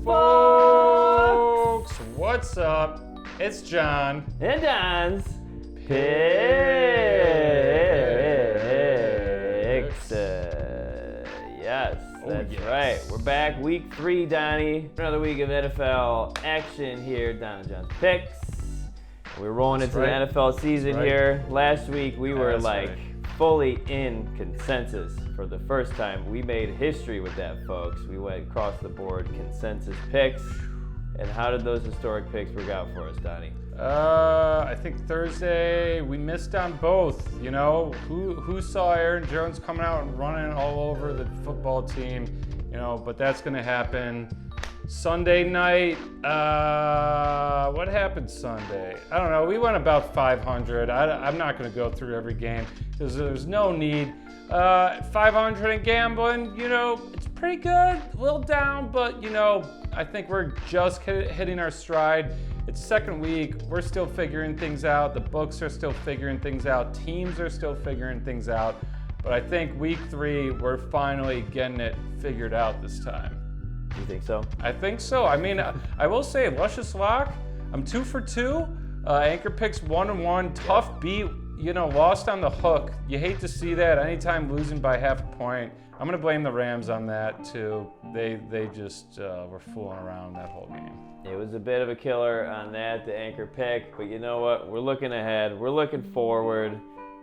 Folks, what's up? It's John. And Don's Picks. Yes, that's right. We're back, week 3, Donnie. Another week of NFL action here, Don and John's Picks. We're rolling into the NFL season here. Last week, we were fully in consensus for the first time. We made history with that, folks. We went across the board consensus picks. And how did those historic picks work out for us, Donnie? I think Thursday we missed on both. You know, who saw Aaron Jones coming out and running all over the football team? You know, but that's going to happen. Sunday night, what happened Sunday? I don't know. We went about 500. I'm not going to go through every game because there's no need. 500 in gambling, you know, it's pretty good. A little down, but, you know, I think we're just hitting our stride. It's second week. We're still figuring things out. The books are still figuring things out. Teams are still figuring things out. But I think week 3, we're finally getting it figured out this time. You think so? I think so. I mean, I will say, luscious lock. I'm 2 for 2. Anchor picks 1-1. Tough beat. You know, lost on the hook. You hate to see that. Anytime losing by half a point. I'm gonna blame the Rams on that too. They just were fooling around that whole game. It was a bit of a killer on that, the anchor pick. But you know what? We're looking ahead. We're looking forward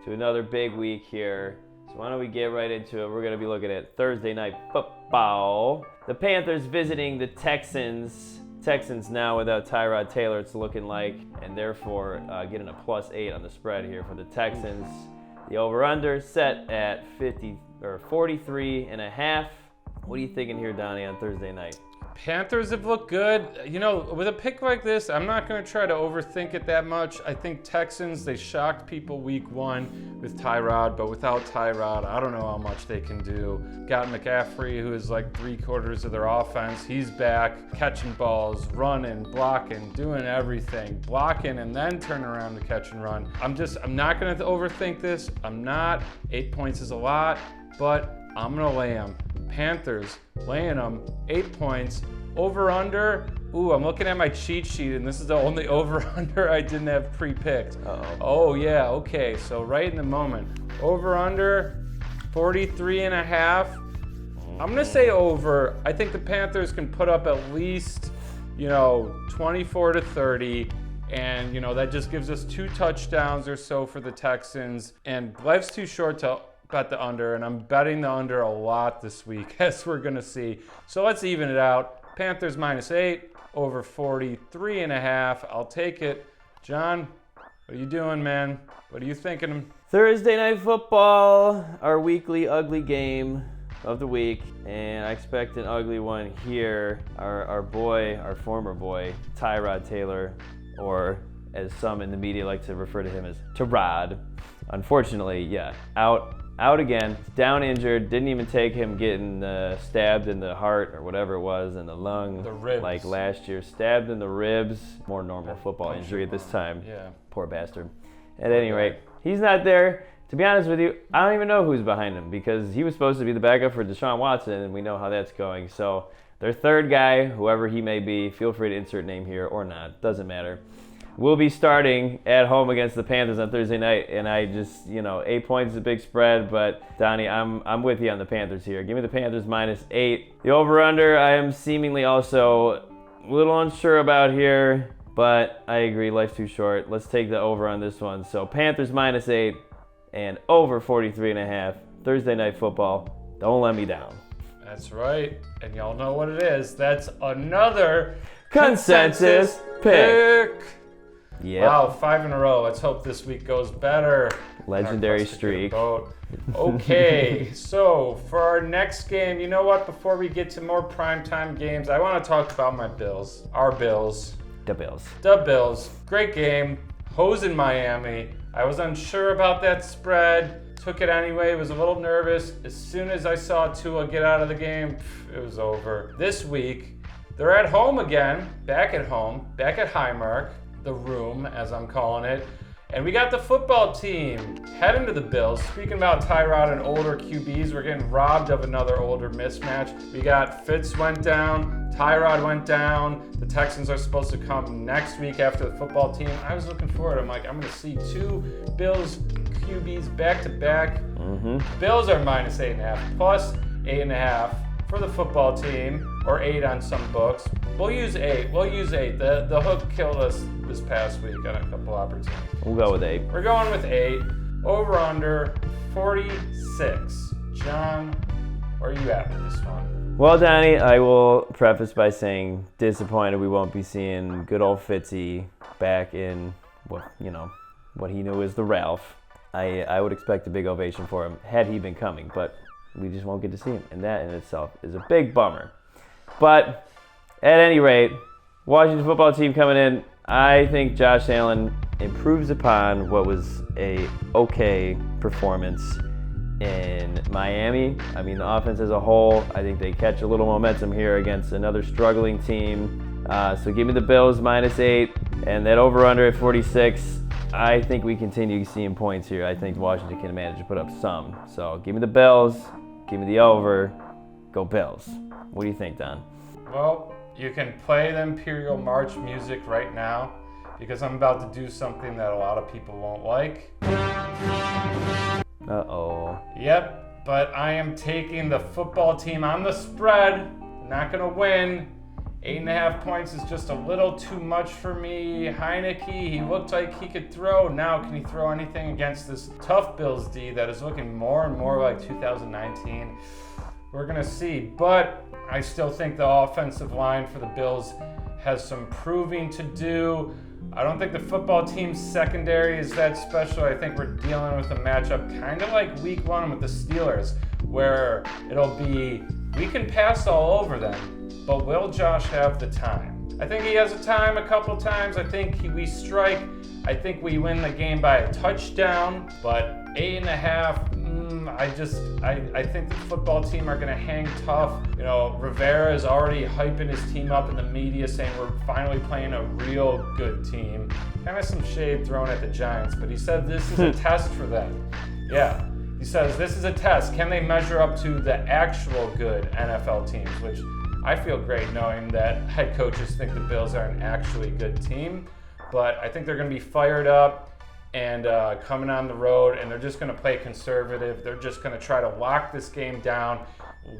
to another big week here. So why don't we get right into it? We're gonna be looking at Thursday night football. The Panthers visiting the Texans. Texans now without Tyrod Taylor, it's looking like, and therefore getting a +8 on the spread here for the Texans. The over/under set at 43.5. What are you thinking here, Donnie, on Thursday night? Panthers have looked good. You know, with a pick like this, I'm not going to try to overthink it that much. I think Texans, they shocked people week 1 with Tyrod, but without Tyrod, I don't know how much they can do. Got McCaffrey, who is like 3/4 of their offense. He's back, catching balls, running, blocking, doing everything. Blocking and then turn around to catch and run. I'm not going to overthink this. I'm not. 8 points is a lot, but I'm going to lay them. Panthers laying them 8 points. Over/under. Ooh, I'm looking at my cheat sheet, and this is the only over/under I didn't have pre-picked. Oh yeah, okay. So right in the moment. Over/under 43.5. I'm gonna say over. I think the Panthers can put up at least, 24 to 30. And, that just gives us 2 touchdowns or so for the Texans. And life's too short to bet the under, and I'm betting the under a lot this week, as we're going to see. So let's even it out. Panthers -8, over 43.5. I'll take it. John, what are you doing, man? What are you thinking? Thursday night football, our weekly ugly game of the week, and I expect an ugly one here. Our former boy, Tyrod Taylor, or as some in the media like to refer to him as Tyrod. Unfortunately, out again, down injured. Didn't even take him getting stabbed in the heart or whatever it was, in the lung, the ribs, like last year. Stabbed in the ribs. More normal football injury at this time. Yeah. Poor bastard. At any rate, he's not there. To be honest with you, I don't even know who's behind him, because he was supposed to be the backup for Deshaun Watson, and we know how that's going. So their third guy, whoever he may be, feel free to insert name here or not, doesn't matter, we'll be starting at home against the Panthers on Thursday night, and I just, 8 points is a big spread, but Donnie, I'm with you on the Panthers here. Give me the Panthers -8. The over/under, I am seemingly also a little unsure about here, but I agree, life's too short. Let's take the over on this one. So Panthers -8 and over 43.5. Thursday night football. Don't let me down. That's right, and y'all know what it is. That's another consensus pick. Yep. Wow, 5 in a row. Let's hope this week goes better. Legendary streak. Okay, so for our next game, you know what? Before we get to more primetime games, I want to talk about my Bills. Our Bills. The Bills. The Bills. Great game. Hose in Miami. I was unsure about that spread. Took it anyway. Was a little nervous. As soon as I saw Tua get out of the game, it was over. This week, they're at home again. Back at home. Back at Highmark. The room, as I'm calling it. And we got the football team heading to the Bills. Speaking about Tyrod and older QBs, we're getting robbed of another older mismatch. We got Fitz went down, Tyrod went down. The Texans are supposed to come next week after the football team. I was looking forward. I'm like, I'm going to see 2 Bills QBs back to back. Bills are minus 8.5, plus 8.5 for the football team, or 8 on some books. We'll use 8. The hook killed us this past week on a couple opportunities. We'll go with 8. We're going with 8. Over under 46. John, where are you at with this one? Well, Donnie, I will preface by saying disappointed we won't be seeing good old Fitzy back in what he knew as the Ralph. I would expect a big ovation for him had he been coming, but we just won't get to see him, and that in itself is a big bummer. But at any rate, Washington football team coming in, I think Josh Allen improves upon what was a okay performance in Miami. I mean, the offense as a whole, I think they catch a little momentum here against another struggling team. So give me the Bills minus 8, and that over-under at 46. I think we continue seeing points here. I think Washington can manage to put up some. So give me the Bills, give me the over, go Bills. What do you think, Don? Well, you can play the Imperial March music right now because I'm about to do something that a lot of people won't like. Uh-oh. Yep, but I am taking the football team on the spread. Not going to win. 8.5 points is just a little too much for me. Heineke, he looked like he could throw. Now, can he throw anything against this tough Bills D that is looking more and more like 2019? We're going to see. But I still think the offensive line for the Bills has some proving to do. I don't think the football team's secondary is that special. I think we're dealing with a matchup kind of like week 1 with the Steelers, where it'll be, we can pass all over them, but will Josh have the time? I think he has the time a couple times. I think we strike. I think we win the game by a touchdown, but 8.5, I think the football team are going to hang tough. You know, Rivera is already hyping his team up in the media, saying we're finally playing a real good team. Kind of some shade thrown at the Giants, but he said this is a test for them. Yeah, he says this is a test. Can they measure up to the actual good NFL teams, which I feel great knowing that head coaches think the Bills are an actually good team, but I think they're going to be fired up and coming on the road, and they're just going to play conservative. They're just going to try to lock this game down,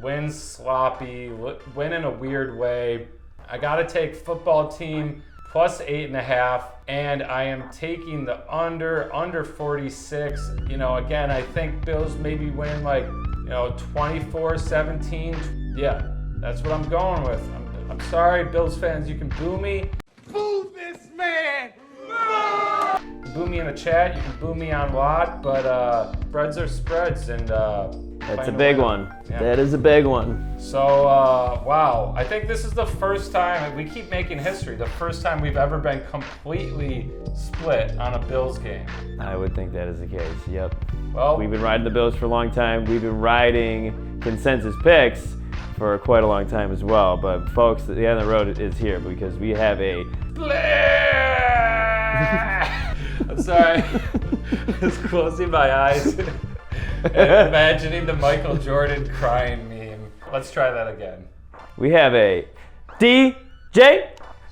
win sloppy, win in a weird way. I got to take football team plus 8.5, and I am taking the under 46. You know, again, I think Bills maybe win like 24-17. Yeah. That's what I'm going with. I'm sorry, Bills fans, you can boo me. Boo this man! Boo me in the chat, you can boo me on WOT, but spreads are spreads, and that's a big one. Yeah. That is a big one. So, wow, I think this is the first time, we keep making history, the first time we've ever been completely split on a Bills game. I would think that is the case, yep. Well, we've been riding the Bills for a long time. We've been riding consensus picks for quite a long time as well, but folks, the end of the road is here because we have a I'm sorry. I was closing my eyes and imagining the Michael Jordan crying meme. Let's try that again. We have a DJ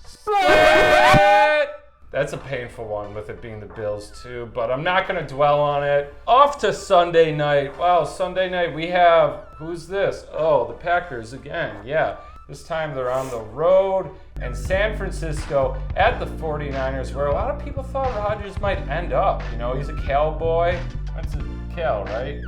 Split! That's a painful one with it being the Bills too, but I'm not going to dwell on it. Off to Sunday night. Wow, Sunday night we have, who's this? Oh, the Packers again. Yeah, this time they're on the road in San Francisco at the 49ers, where a lot of people thought Rodgers might end up. You know, he's a Cowboy. Went to Cal, right?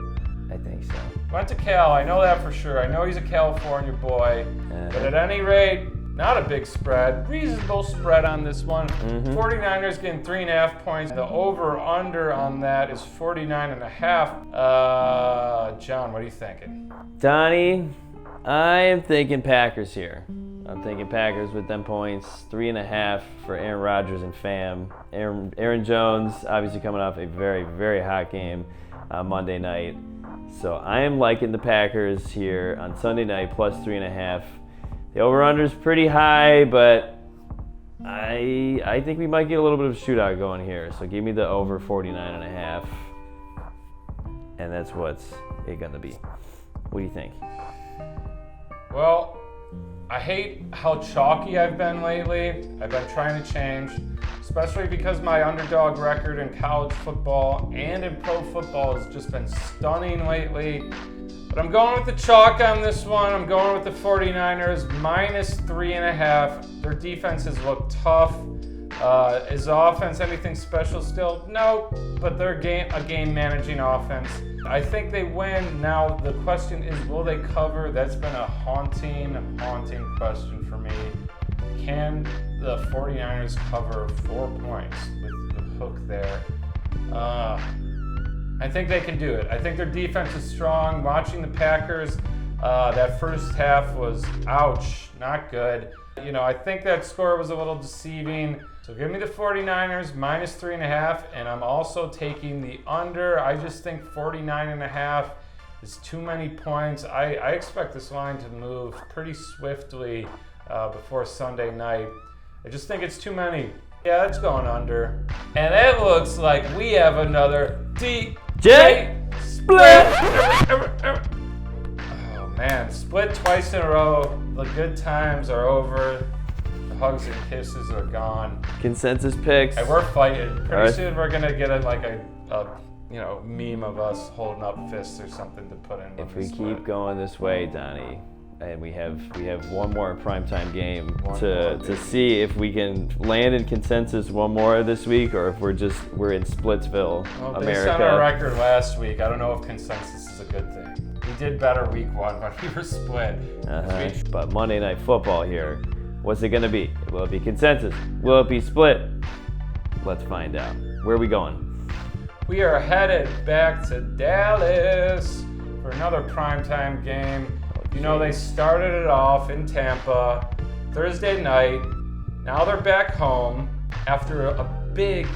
I think so. Went to Cal, I know that for sure. I know he's a California boy. But at any rate, not a big spread. Reasonable spread on this one. 49ers getting 3.5 points. The over-under on that is 49.5. John, what are you thinking? Donnie, I am thinking Packers here. I'm thinking Packers with them points. 3.5 for Aaron Rodgers and fam. Aaron Jones, obviously coming off a very, very hot game Monday night. So I am liking the Packers here on Sunday night plus 3.5. The over-under is pretty high, but I think we might get a little bit of a shootout going here. So give me the over 49.5. And that's what's it going to be. What do you think? Well, I hate how chalky I've been lately. I've been trying to change, especially because my underdog record in college football and in pro football has just been stunning lately. But I'm going with the chalk on this one. I'm going with the 49ers, -3.5. Their defenses look tough. Is the offense anything special still? No, but they're a game-managing offense. I think they win. Now, the question is, will they cover? That's been a haunting question for me. Can the 49ers cover 4 points with the hook there? I think they can do it. I think their defense is strong. Watching the Packers, that first half was, ouch, not good. I think that score was a little deceiving. So give me the 49ers, -3.5, and I'm also taking the under. I just think 49.5 is too many points. I expect this line to move pretty swiftly before Sunday night. I just think it's too many. Yeah, it's going under. And it looks like we have another DJ split. Oh man, split twice in a row. The good times are over. The hugs and kisses are gone. Consensus picks. And we're fighting. Pretty soon we're gonna get a meme of us holding up fists or something to put in. If we keep going this way, Donnie, and we have one more primetime game to see if we can land in consensus one more this week, or if we're in Splitsville, well, America. Based on our record last week, I don't know if consensus is a good thing. We did better week 1 when we were split. But Monday Night Football here, what's it gonna be? Will it be consensus? Will it be split? Let's find out. Where are we going? We are headed back to Dallas for another primetime game. They started it off in Tampa Thursday night. Now they're back home after a big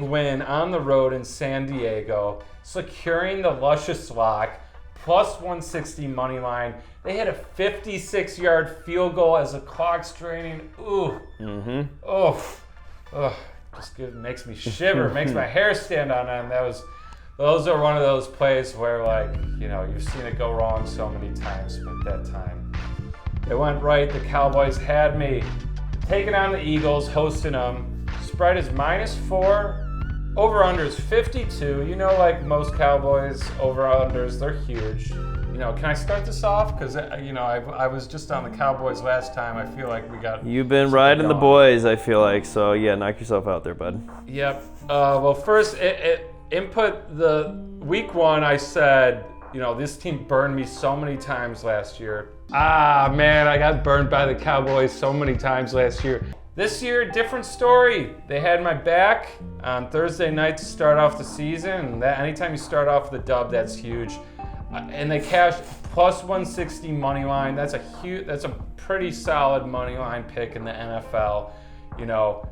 win on the road in San Diego, securing the luscious lock, +160 money line. They hit a 56-yard field goal as the clock's draining. Ooh. Mm-hmm. Oh. Makes me shiver, makes my hair stand on end. Those are one of those plays where, you've seen it go wrong so many times, but that time it went right. The Cowboys had me. Taking on the Eagles, hosting them. Spread is -4. Over-under is 52. Like most Cowboys, over-unders, they're huge. Can I start this off? Because, I was just on the Cowboys last time. I feel like we got... You've been riding the boys, I feel like. So, yeah, knock yourself out there, bud. Yep. Well, first, input the week 1, I said, this team burned me so many times last year. Man, I got burned by the Cowboys so many times last year. This year, different story. They had my back on Thursday night to start off the season. And anytime you start off with a dub, that's huge. And they cashed +160 money line. That's a pretty solid money line pick in the NFL.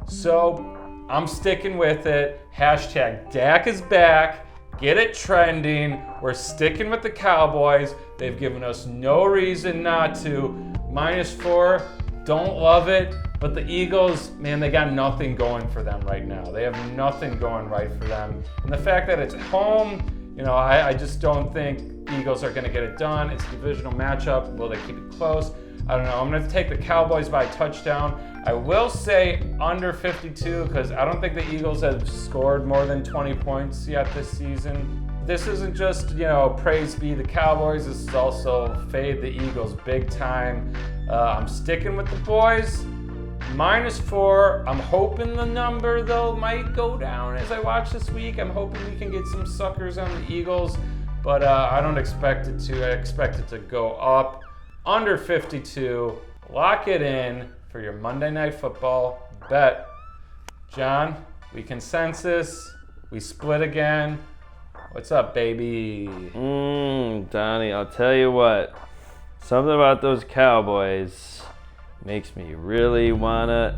So I'm sticking with it. # Dak is back. Get it trending. We're sticking with the Cowboys. They've given us no reason not to. -4, don't love it. But the Eagles, man, they got nothing going for them right now. They have nothing going right for them. And the fact that it's home, I just don't think Eagles are going to get it done. It's a divisional matchup. Will they keep it close? I don't know. I'm going to take the Cowboys by a touchdown. I will say under 52 because I don't think the Eagles have scored more than 20 points yet this season. This isn't just, praise be the Cowboys. This is also fade the Eagles big time. I'm sticking with the boys. -4. I'm hoping the number, though, might go down as I watch this week. I'm hoping we can get some suckers on the Eagles, but I don't expect it to. I expect it to go up. Under 52. Lock it in for your Monday Night Football bet. John, we consensus. We split again. What's up, baby? Donnie, I'll tell you what. Something about those Cowboys makes me really wanna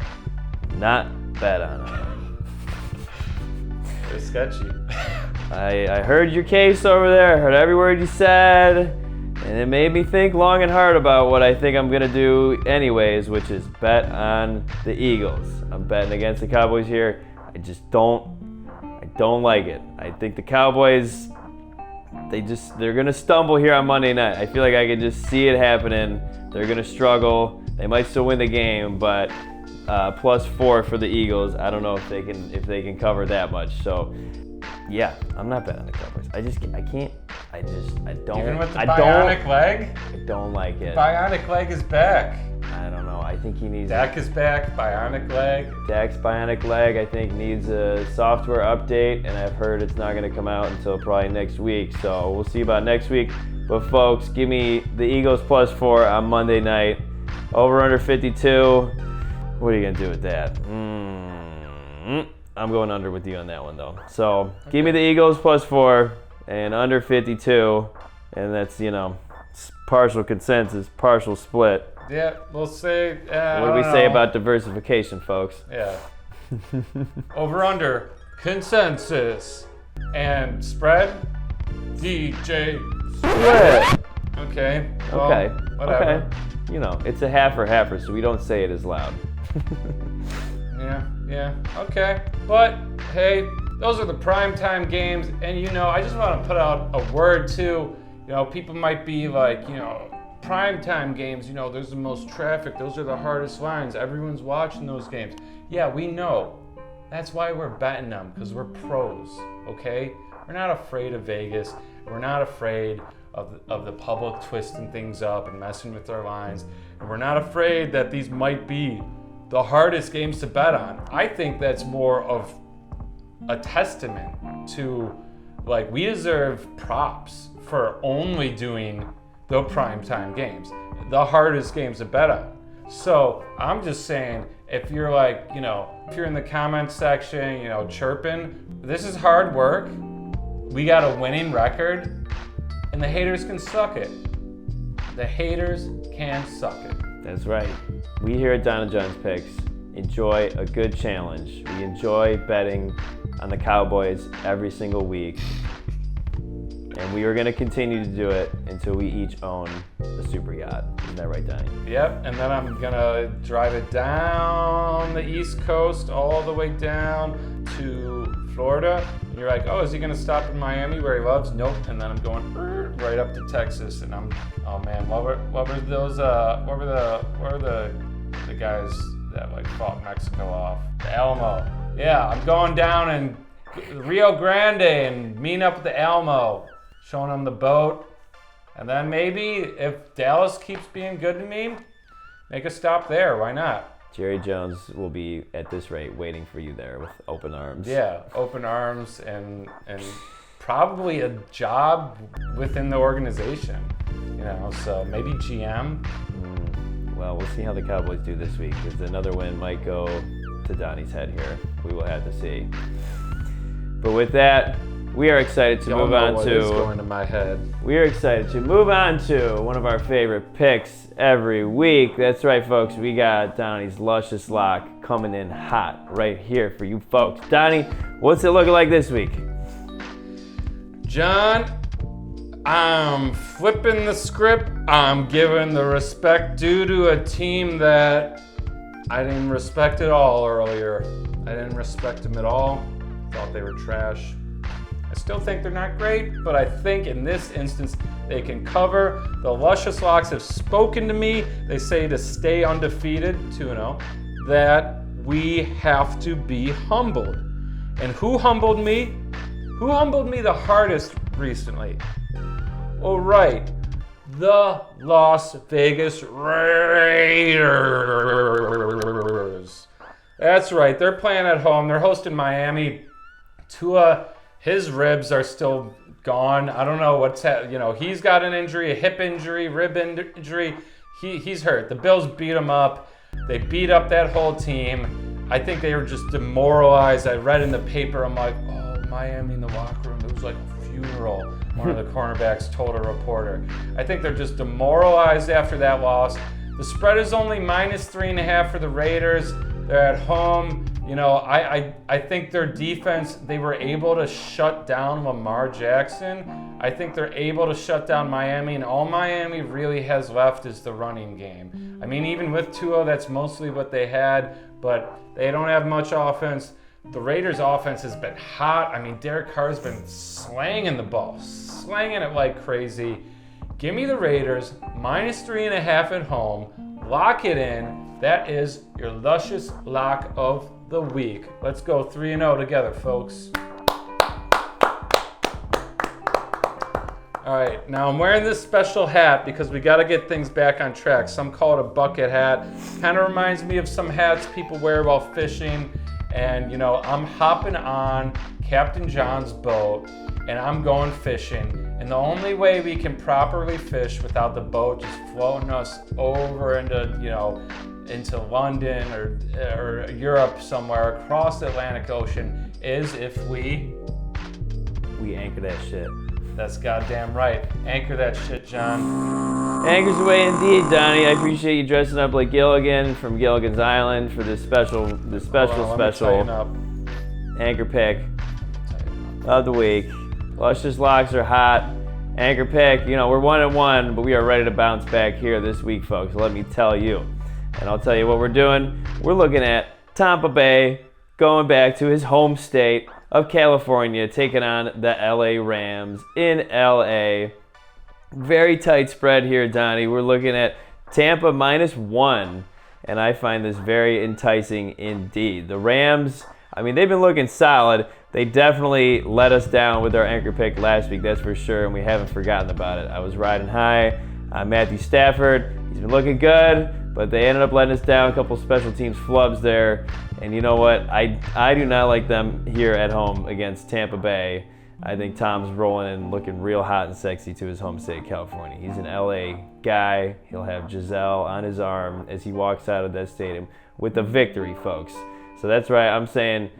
not bet on them. They're sketchy. I heard your case over there. I heard every word you said. And it made me think long and hard about what I think I'm going to do anyways, which is bet on the Eagles. I'm betting against the Cowboys here. I don't like it. I think the Cowboys, they're going to stumble here on Monday night. I feel like I can just see it happening. They're going to struggle. They might still win the game, but +4 for the Eagles. I don't know if they can cover that much. So, yeah, I'm not betting on the Cowboys. I can't. I don't. Even with the bionic leg? I don't like it. Bionic leg is back. I don't know. I think he needs. Dak is back. Bionic leg. Dak's bionic leg, I think, needs a software update, and I've heard it's not going to come out until probably next week. So we'll see about next week. But folks, give me the Eagles +4 on Monday night. Over under 52. What are you going to do with that? I'm going under with you on that one, though. So give me the Eagles +4 and under 52. And that's, partial consensus, partial split. Yeah, we'll say. What do we say about diversification, folks? Yeah. Over under consensus and spread. DJ Split. Okay. Well, Okay. Whatever. Okay. It's a halfer, so we don't say it as loud. Yeah. Okay. But hey, those are the primetime games, and I just want to put out a word too. People might be like, primetime games, there's the most traffic, those are the hardest lines, everyone's watching those games. Yeah, we know. That's why we're betting them, because we're pros, okay? We're not afraid of Vegas. We're not afraid of the public twisting things up and messing with our lines. And we're not afraid that these might be the hardest games to bet on. I think that's more of a testament to, we deserve props for only doing the primetime games, the hardest games to bet on. So I'm just saying, if you're if you're in the comments section, chirping, this is hard work. We got a winning record, and the haters can suck it. The haters can suck it. That's right. We here at Donna Jones Picks enjoy a good challenge. We enjoy betting on the Cowboys every single week. And we are going to continue to do it until we each own a super yacht. Isn't that right, Donnie? Yep, and then I'm going to drive it down the East Coast all the way down to Florida. And you're like, oh, is he going to stop in Miami where he loves? Nope. And then I'm going right up to Texas, and oh man, what were the guys that fought Mexico off? The Alamo. Yeah, I'm going down in Rio Grande and meeting up with the Alamo. Showing them the boat, and then maybe if Dallas keeps being good to me, make a stop there. Why not? Jerry Jones will be at this rate waiting for you there with open arms. Yeah, open arms and probably a job within the organization. So maybe GM. Well, we'll see how the Cowboys do this week, because another win might go to Donnie's head here. We will have to see. But with that, we are excited to move on what to. is going to my head. We are excited to move on to one of our favorite picks every week. That's right, folks. We got Donnie's luscious lock coming in hot right here for you folks. Donnie, what's it looking like this week? John, I'm flipping the script. I'm giving the respect due to a team that I didn't respect at all earlier. I didn't respect them at all. Thought they were trash. I still think they're not great, but I think in this instance they can cover. The luscious locks have spoken to me. They say to stay undefeated, 2-0, that we have to be humbled. And who humbled me? Who humbled me the hardest recently? Oh, right. The Las Vegas Raiders. That's right. They're playing at home. They're hosting Miami. Tua, his ribs are still gone. I don't know what's he's got an injury, a hip injury, rib injury. He's hurt. The Bills beat him up. They beat up that whole team. I think they were just demoralized. I read in the paper, I'm like, oh, Miami in the locker room. It was like a funeral. One of the cornerbacks told a reporter. I think they're just demoralized after that loss. The spread is only -3.5 for the Raiders. They're at home. You know, I think their defense, they were able to shut down Lamar Jackson. I think they're able to shut down Miami, and all Miami really has left is the running game. I mean, even with Tua, that's mostly what they had, but they don't have much offense. The Raiders' offense has been hot. I mean, Derek Carr's been slanging the ball, slanging it like crazy. Give me the Raiders, -3.5 at home. Lock it in. That is your luscious lock of the week. Let's go 3-0 together, folks. All right, now I'm wearing this special hat because we got to get things back on track. Some call it a bucket hat. Kind of reminds me of some hats people wear while fishing. And, you know, I'm hopping on Captain John's boat and I'm going fishing. And the only way we can properly fish without the boat just floating us over into, you know, into London or Europe somewhere across the Atlantic Ocean is if we anchor that shit. That's goddamn right. Anchor that shit, John. Anchors away indeed, Donnie. I appreciate you dressing up like Gilligan from Gilligan's Island for this special anchor pick of the week. Luscious locks are hot. Anchor pick, you know, we're 1-1, but we are ready to bounce back here this week, folks. Let me tell you. And I'll tell you what we're doing. We're looking at Tampa Bay going back to his home state of California, taking on the LA Rams in LA. Very tight spread here, Donnie. We're looking at Tampa -1, and I find this very enticing indeed. The Rams, I mean, they've been looking solid. They definitely let us down with our anchor pick last week, that's for sure, and we haven't forgotten about it. I was riding high on Matthew Stafford. He's been looking good, but they ended up letting us down. A couple special teams flubs there. And you know what? I do not like them here at home against Tampa Bay. I think Tom's rolling and looking real hot and sexy to his home state, California. He's an LA guy. He'll have Giselle on his arm as he walks out of that stadium with a victory, folks. So that's right. I'm saying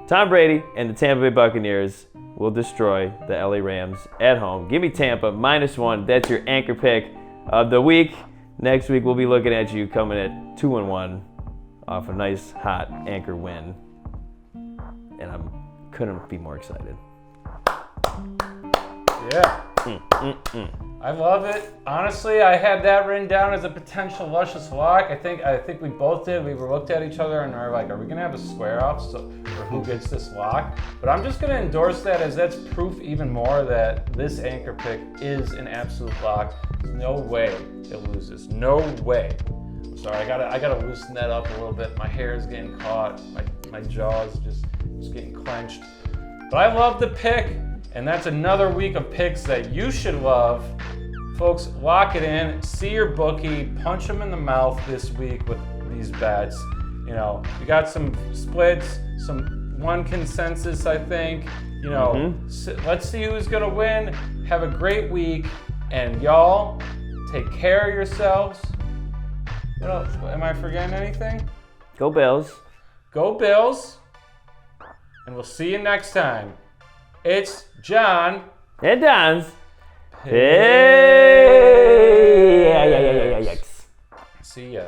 Tom Brady and the Tampa Bay Buccaneers will destroy the LA Rams at home. Give me Tampa -1. That's your anchor pick of the week. Next week, we'll be looking at you coming at 2-1 off a nice, hot anchor win. And I couldn't be more excited. Yeah. I love it. Honestly, I had that written down as a potential luscious lock. I think we both did. We looked at each other and we were like, are we going to have a square off for who gets this lock? But I'm just going to endorse that as that's proof even more that this anchor pick is an absolute lock. There's no way it loses. No way. I'm sorry, I gotta loosen that up a little bit. My hair is getting caught. My jaw's just getting clenched. But I love the pick. And that's another week of picks that you should love. Folks, lock it in. See your bookie. Punch them in the mouth this week with these bets. You know, you got some splits, one consensus, I think. You know, let's see who's going to win. Have a great week. And y'all, take care of yourselves. What else? Am I forgetting anything? Go Bills. Go Bills. And we'll see you next time. It's John and Don's. Hey. See ya.